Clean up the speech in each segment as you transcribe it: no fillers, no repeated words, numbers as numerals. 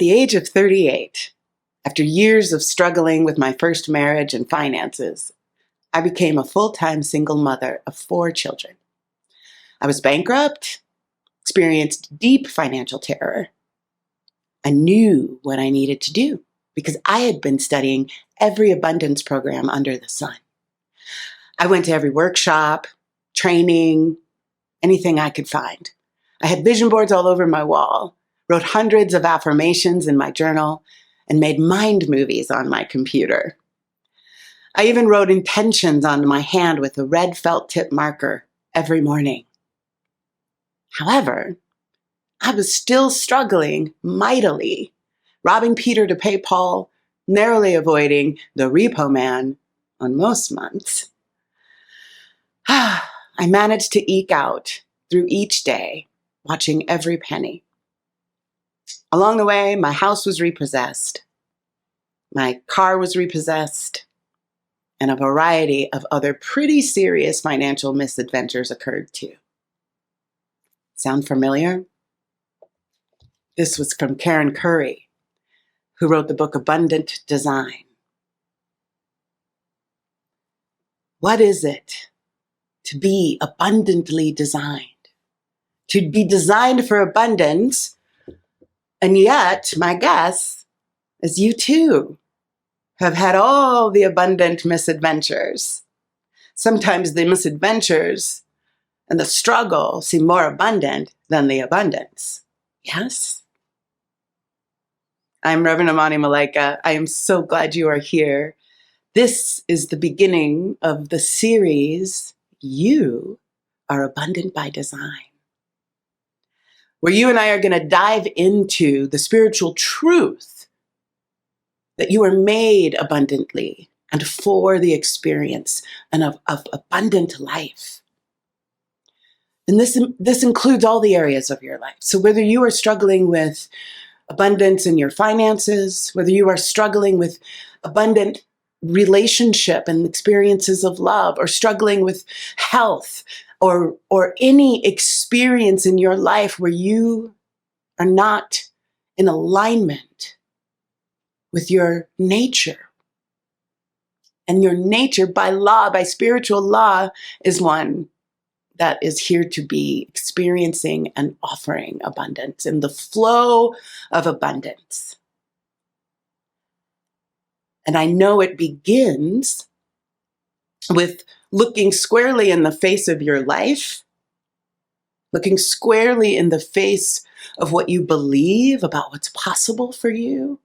the age of 38, after years of struggling with my first marriage and finances, I became a full-time single mother of 4 children. I was bankrupt, experienced deep financial terror. I knew what I needed to do because I had been studying every abundance program under the sun. I went to every workshop, training, anything I could find. I had vision boards all over my wall, wrote hundreds of affirmations in my journal, and made mind movies on my computer. I even wrote intentions on my hand with a red felt tip marker every morning. However, I was still struggling mightily, robbing Peter to pay Paul, narrowly avoiding the repo man on most months. I managed to eke out through each day, watching every penny. Along the way, my house was repossessed, my car was repossessed, and a variety of other pretty serious financial misadventures occurred too. Sound familiar? This was from Karen Curry, who wrote the book Abundant Design. What is it to be abundantly designed? To be designed for abundance, and yet, my guess is you too have had all the abundant misadventures. Sometimes the misadventures and the struggle seem more abundant than the abundance. Yes? I'm Reverend Amani Malaika. I am so glad you are here. This is the beginning of the series, You Are Abundant by Design, where you and I are going to dive into the spiritual truth that you are made abundantly and for the experience and of abundant life. And this includes all the areas of your life. So whether you are struggling with abundance in your finances, whether you are struggling with abundant relationship and experiences of love, or struggling with health, or any experience in your life where you are not in alignment with your nature. And your nature by law, by spiritual law, is one that is here to be experiencing and offering abundance in the flow of abundance. And I know it begins with looking squarely in the face of your life, looking squarely in the face of what you believe about what's possible for you,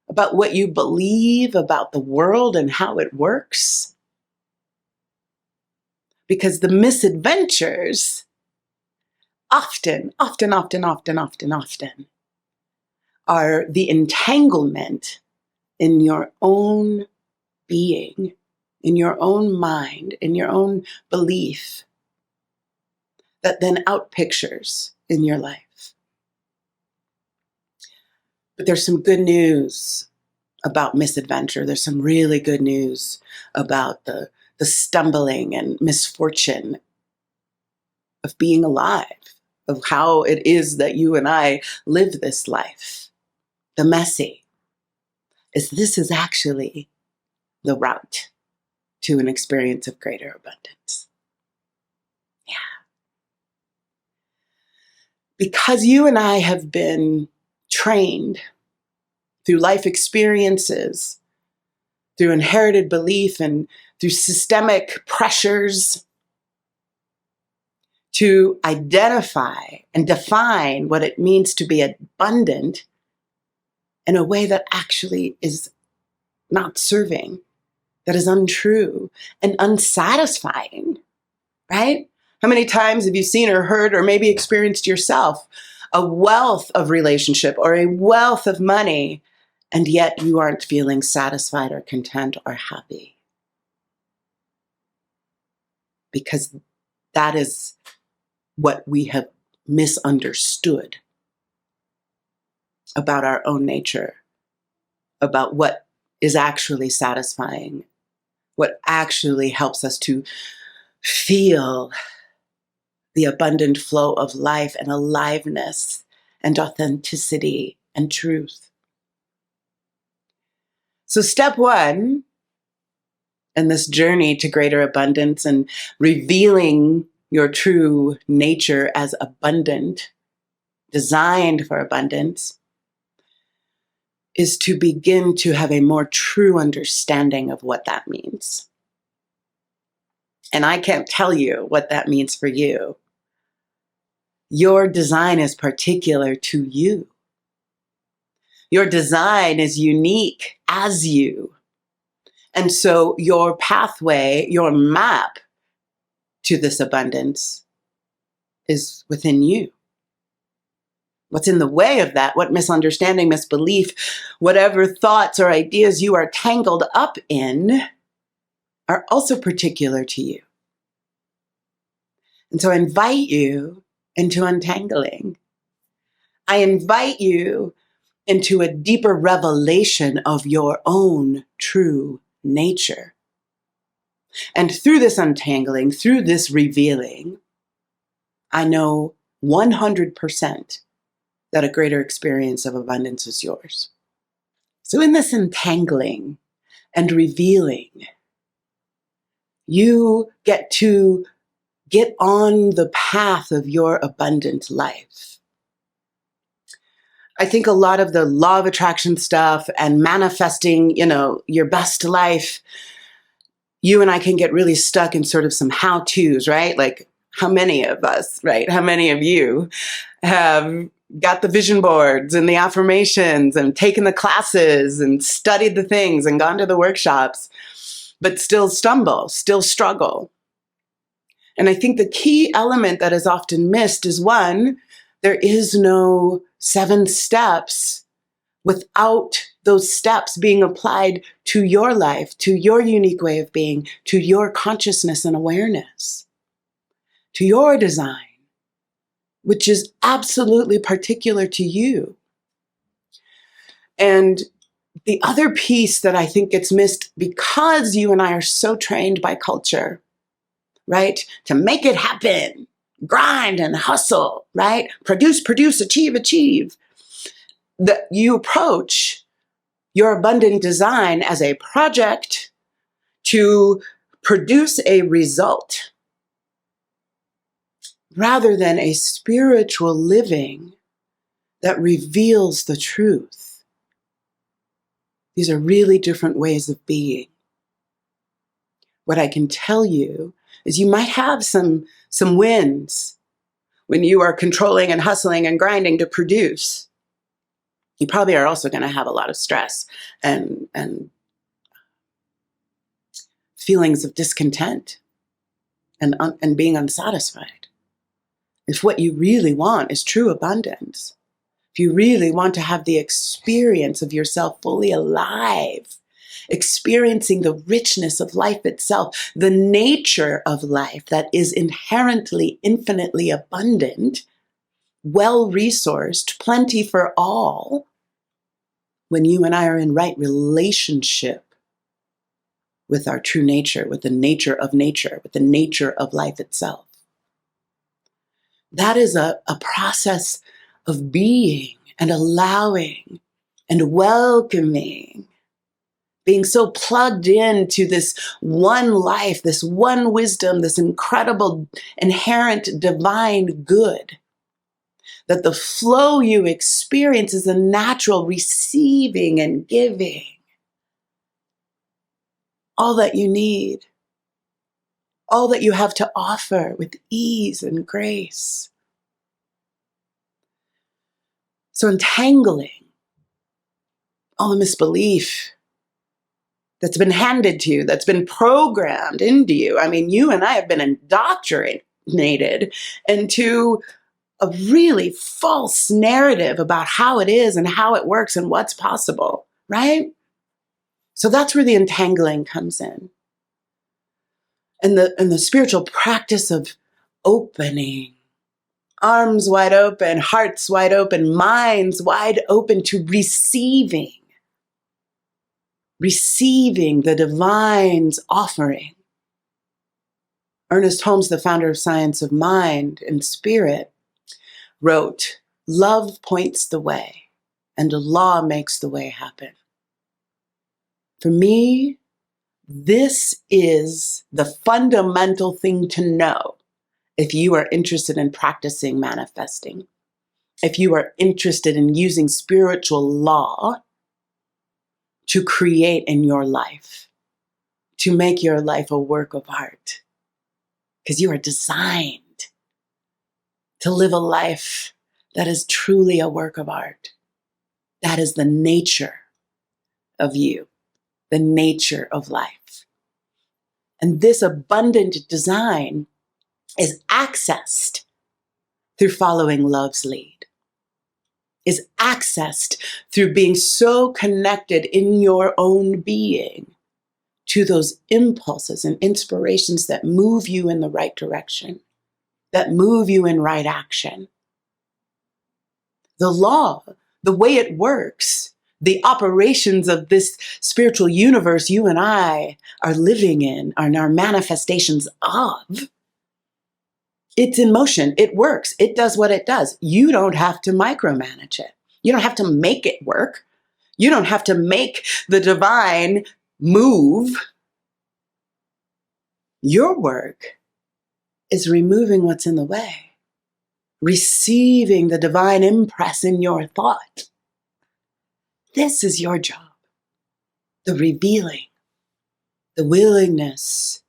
about what you believe about the world and how it works. Because the misadventures often are the entanglement in your own being, in your own mind, in your own belief, that then outpictures in your life. But there's some good news about misadventure. There's some really good news about the stumbling and misfortune of being alive, of how it is that you and I live this life. The messy is this is actually the route to an experience of greater abundance. Yeah. Because you and I have been trained through life experiences, through inherited belief, and through systemic pressures to identify and define what it means to be abundant in a way that actually is not serving, that is untrue and unsatisfying, right? How many times have you seen or heard or maybe experienced yourself a wealth of relationship or a wealth of money, and yet you aren't feeling satisfied or content or happy? Because that is what we have misunderstood about our own nature, about what is actually satisfying, what actually helps us to feel the abundant flow of life and aliveness and authenticity and truth. So step one in this journey to greater abundance and revealing your true nature as abundant, designed for abundance, is to begin to have a more true understanding of what that means. And I can't tell you what that means for you. Your design is particular to you. Your design is unique as you. And so your pathway, your map to this abundance is within you. What's in the way of that, what misunderstanding, misbelief, whatever thoughts or ideas you are tangled up in are also particular to you. And so I invite you into untangling. I invite you into a deeper revelation of your own true nature. And through this untangling, through this revealing, I know 100% that a greater experience of abundance is yours. So in this untangling and revealing, you get to get on the path of your abundant life. I think a lot of the law of attraction stuff and manifesting, your best life, you and I can get really stuck in sort of some how-tos, right? Like how many of us, right? How many of you have got the vision boards and the affirmations and taken the classes and studied the things and gone to the workshops, but still stumble, still struggle? And I think the key element that is often missed is one, there is no 7 steps without those steps being applied to your life, to your unique way of being, to your consciousness and awareness, to your design, which is absolutely particular to you. And the other piece that I think gets missed because you and I are so trained by culture, right? To make it happen, grind and hustle, right? Produce, achieve. That you approach your abundant design as a project to produce a result rather than a spiritual living that reveals the truth. These are really different ways of being. What I can tell you is you might have some wins when you are controlling and hustling and grinding to produce. You probably are also going to have a lot of stress and feelings of discontent and being unsatisfied. If what you really want is true abundance, if you really want to have the experience of yourself fully alive, experiencing the richness of life itself, the nature of life that is inherently, infinitely abundant, well-resourced, plenty for all, when you and I are in right relationship with our true nature, with the nature of nature, with the nature of life itself. That is a process of being and allowing and welcoming, being so plugged into this one life, this one wisdom, this incredible inherent divine good, that the flow you experience is a natural receiving and giving all that you need, all that you have to offer with ease and grace. So untangling all the misbelief that's been handed to you, that's been programmed into you. I mean, you and I have been indoctrinated into a really false narrative about how it is and how it works and what's possible, right? So that's where the untangling comes in. And the spiritual practice of opening, arms wide open, hearts wide open, minds wide open to receiving the divine's offering. Ernest Holmes, the founder of Science of Mind and Spirit, wrote, "Love points the way, and law makes the way happen. For me, this is the fundamental thing to know if you are interested in practicing manifesting, if you are interested in using spiritual law to create in your life, to make your life a work of art, because you are designed to live a life that is truly a work of art. That is the nature of you, the nature of life. And this abundant design is accessed through following love's lead, is accessed through being so connected in your own being to those impulses and inspirations that move you in the right direction, that move you in right action. The law, the way it works, the operations of this spiritual universe you and I are living in, and our manifestations of, it's in motion. It works. It does what it does. You don't have to micromanage it. You don't have to make it work. You don't have to make the divine move. Your work is removing what's in the way, receiving the divine impress in your thought. This is your job. The revealing, the willingness.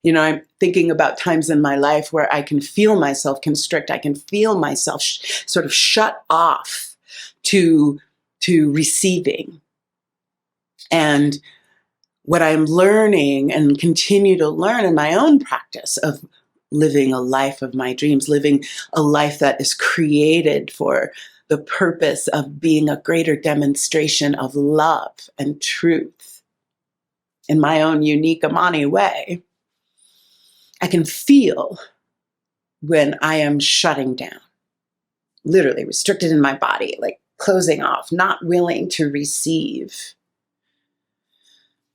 You know, I'm thinking about times in my life where I can feel myself constrict. I can feel myself sort of shut off to receiving. And what I'm learning and continue to learn in my own practice of living a life of my dreams, living a life that is created for the purpose of being a greater demonstration of love and truth in my own unique Amani way, I can feel when I am shutting down, literally restricted in my body, like closing off, not willing to receive.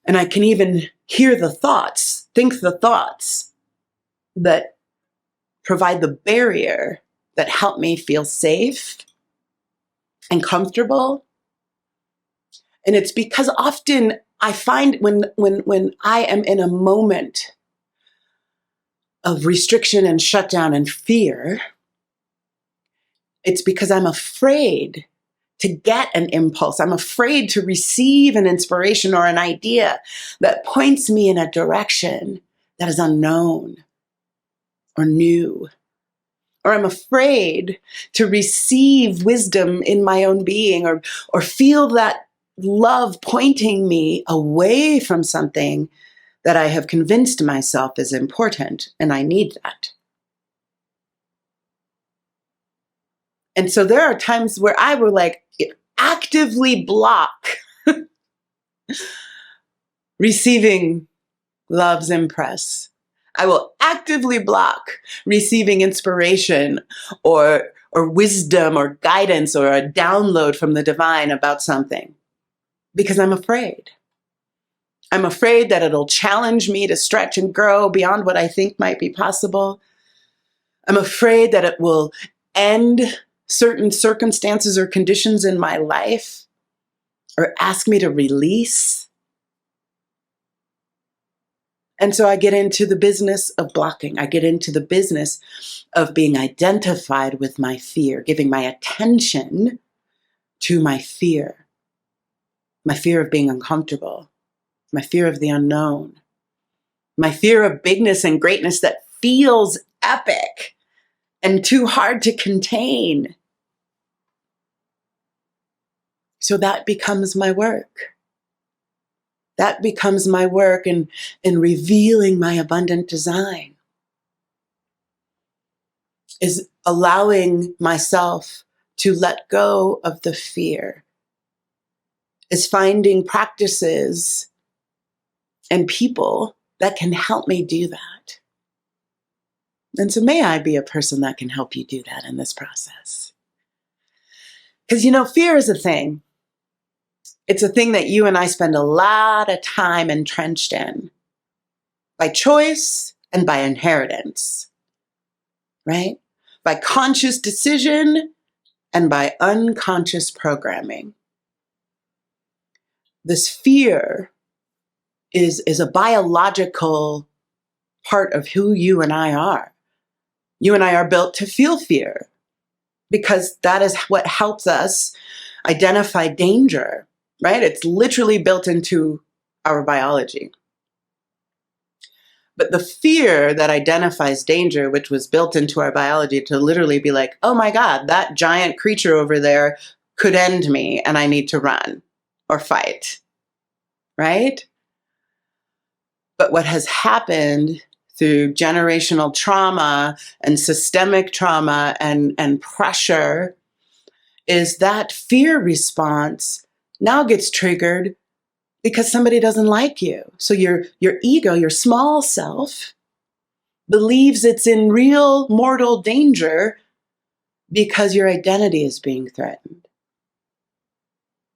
And I can even hear the thoughts, think the thoughts that provide the barrier that help me feel safe and comfortable. And it's because often I find when I am in a moment of restriction and shutdown and fear, it's because I'm afraid to get an impulse. I'm afraid to receive an inspiration or an idea that points me in a direction that is unknown or new. Or I'm afraid to receive wisdom in my own being or feel that love pointing me away from something that I have convinced myself is important, and I need that. And so there are times where I will like actively block receiving love's impress. I will actively block receiving inspiration or wisdom or guidance or a download from the divine about something because I'm afraid. I'm afraid that it'll challenge me to stretch and grow beyond what I think might be possible. I'm afraid that it will end certain circumstances or conditions in my life or ask me to release. And so I get into the business of blocking. I get into the business of being identified with my fear, giving my attention to my fear of being uncomfortable, my fear of the unknown, my fear of bigness and greatness that feels epic and too hard to contain. So that becomes my work. That becomes my work in revealing my abundant design, is allowing myself to let go of the fear, is finding practices and people that can help me do that. And so may I be a person that can help you do that in this process. Because, you know, fear is a thing. It's a thing that you and I spend a lot of time entrenched in by choice and by inheritance, right? By conscious decision and by unconscious programming. This fear is a biological part of who you and I are. You and I are built to feel fear because that is what helps us identify danger, right? It's literally built into our biology. But the fear that identifies danger, which was built into our biology to literally be like, oh my God, that giant creature over there could end me and I need to run or fight, right? But what has happened through generational trauma and systemic trauma and pressure is that fear response now gets triggered because somebody doesn't like you. So your ego, your small self, believes it's in real mortal danger because your identity is being threatened.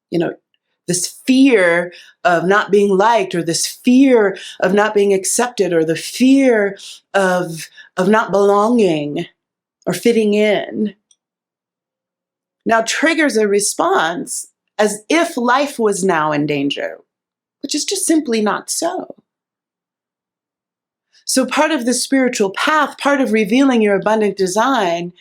You know, this fear of not being liked, or this fear of not being accepted, or the fear of not belonging or fitting in, now triggers a response as if life was now in danger, which is just simply not so. So part of the spiritual path, part of revealing your abundant design,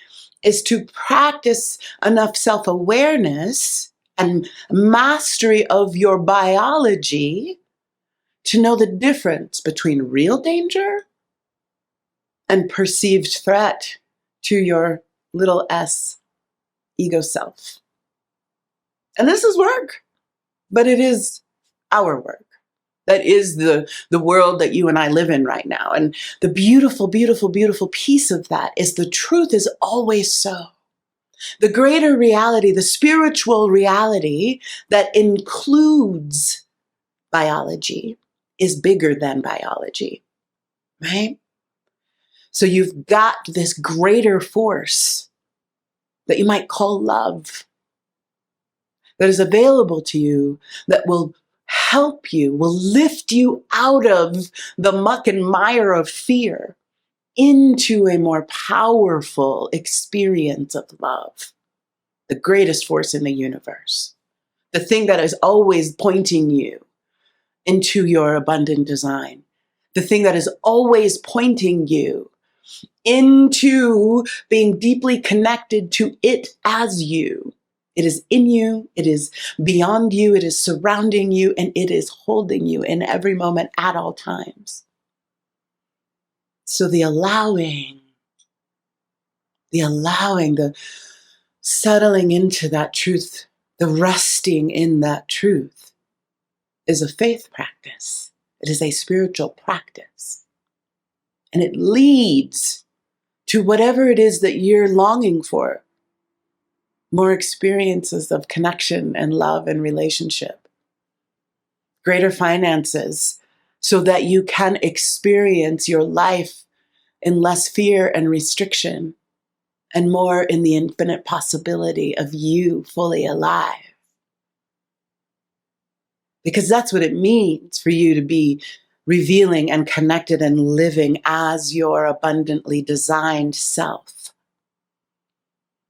is to practice enough self-awareness and mastery of your biology to know the difference between real danger and perceived threat to your little s ego self. And this is work, but it is our work. That is the world that you and I live in right now. And the beautiful, beautiful, beautiful piece of that is the truth is always so. The greater reality, the spiritual reality that includes biology is bigger than biology, right? So you've got this greater force that you might call love that is available to you that will help you, will lift you out of the muck and mire of fear into a more powerful experience of love, the greatest force in the universe, the thing that is always pointing you into your abundant design, the thing that is always pointing you into being deeply connected to it as you. It is in you, it is beyond you, it is surrounding you, and it is holding you in every moment at all times. So the allowing, the settling into that truth, the resting in that truth is a faith practice. It is a spiritual practice. And it leads to whatever it is that you're longing for. More experiences of connection and love and relationship. Greater finances so that you can experience your life in less fear and restriction and more in the infinite possibility of you fully alive. Because that's what it means for you to be revealing and connected and living as your abundantly designed self.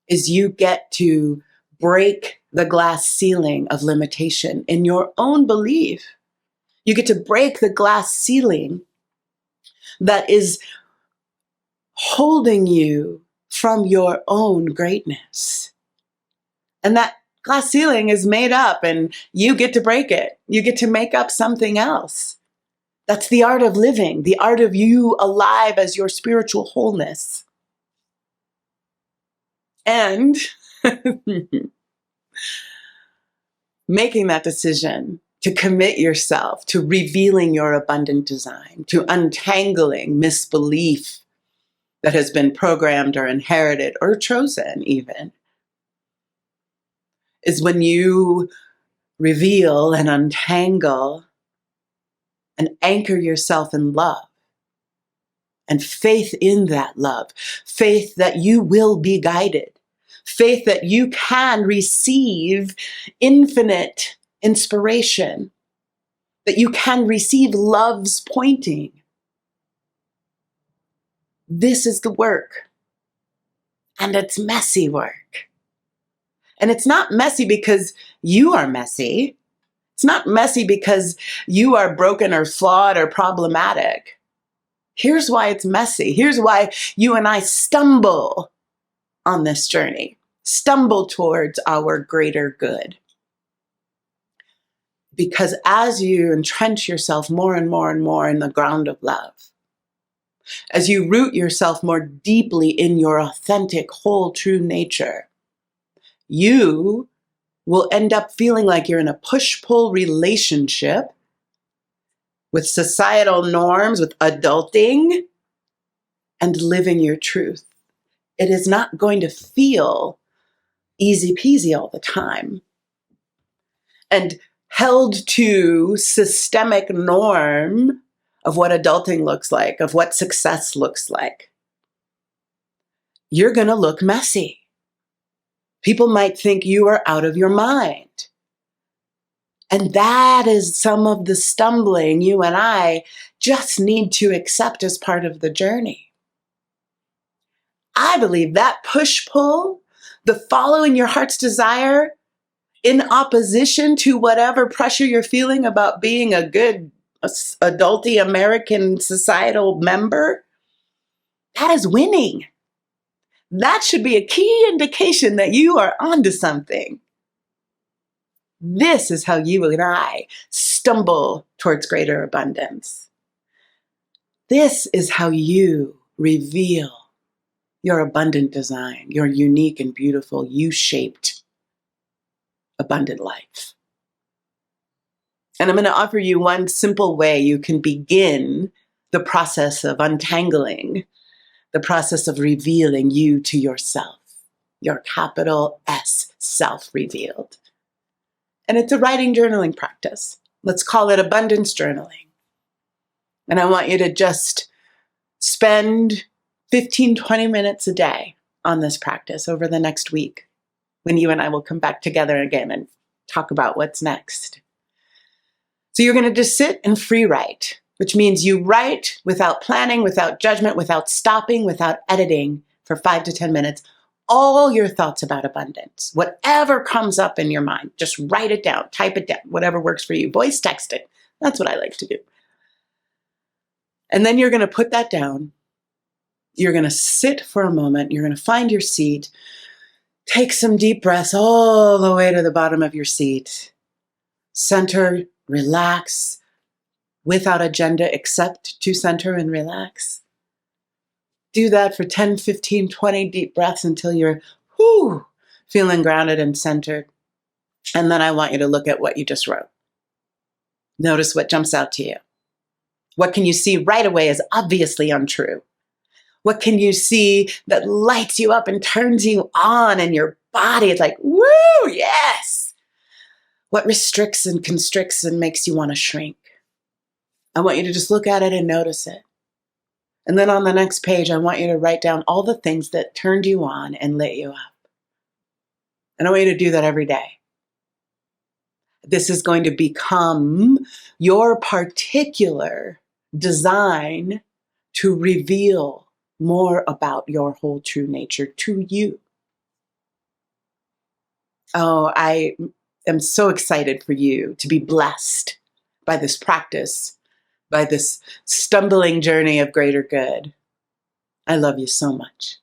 Is you get to break the glass ceiling of limitation in your own belief. You get to break the glass ceiling that is holding you from your own greatness. And that glass ceiling is made up and you get to break it. You get to make up something else. That's the art of living, the art of you alive as your spiritual wholeness. And making that decision to commit yourself to revealing your abundant design, to untangling misbelief that has been programmed or inherited or chosen even, is when you reveal and untangle and anchor yourself in love and faith in that love, faith that you will be guided, faith that you can receive infinite inspiration, that you can receive love's pointing. This is the work, and it's messy work. And it's not messy because you are messy. It's not messy because you are broken or flawed or problematic. Here's why it's messy. Here's why you and I stumble on this journey, stumble towards our greater good. Because as you entrench yourself more and more and more in the ground of love, as you root yourself more deeply in your authentic, whole, true nature, you will end up feeling like you're in a push-pull relationship with societal norms, with adulting, and living your truth. It is not going to feel easy peasy all the time. And held to systemic norm of what adulting looks like, of what success looks like, you're going to look messy. People might think you are out of your mind. And that is some of the stumbling you and I just need to accept as part of the journey. I believe that push-pull, the following your heart's desire in opposition to whatever pressure you're feeling about being a good adulty American societal member, that is winning. That should be a key indication that you are onto something. This is how you and I stumble towards greater abundance. This is how you reveal your abundant design, your unique and beautiful, U-shaped, abundant life. And I'm going to offer you one simple way you can begin the process of untangling, the process of revealing you to yourself, your capital S, self-revealed. And it's a writing journaling practice. Let's call it abundance journaling. And I want you to just spend 15, 20 minutes a day on this practice over the next week, when you and I will come back together again and talk about what's next. So you're going to just sit and free write, which means you write without planning, without judgment, without stopping, without editing for 5 to 10 minutes, all your thoughts about abundance. Whatever comes up in your mind, just write it down, type it down, whatever works for you. Voice text it. That's what I like to do. And then you're going to put that down. You're going to sit for a moment. You're going to find your seat. Take some deep breaths all the way to the bottom of your seat. Center, relax, without agenda, except to center and relax. Do that for 10, 15, 20 deep breaths until you're feeling grounded and centered. And then I want you to look at what you just wrote. Notice what jumps out to you. What can you see right away is obviously untrue? What can you see that lights you up and turns you on in your body? It's like, woo, yes. What restricts and constricts and makes you want to shrink? I want you to just look at it and notice it. And then on the next page, I want you to write down all the things that turned you on and lit you up. And I want you to do that every day. This is going to become your particular design to reveal more about your whole true nature to you. Oh, I am so excited for you to be blessed by this practice, by this stumbling journey of greater good. I love you so much.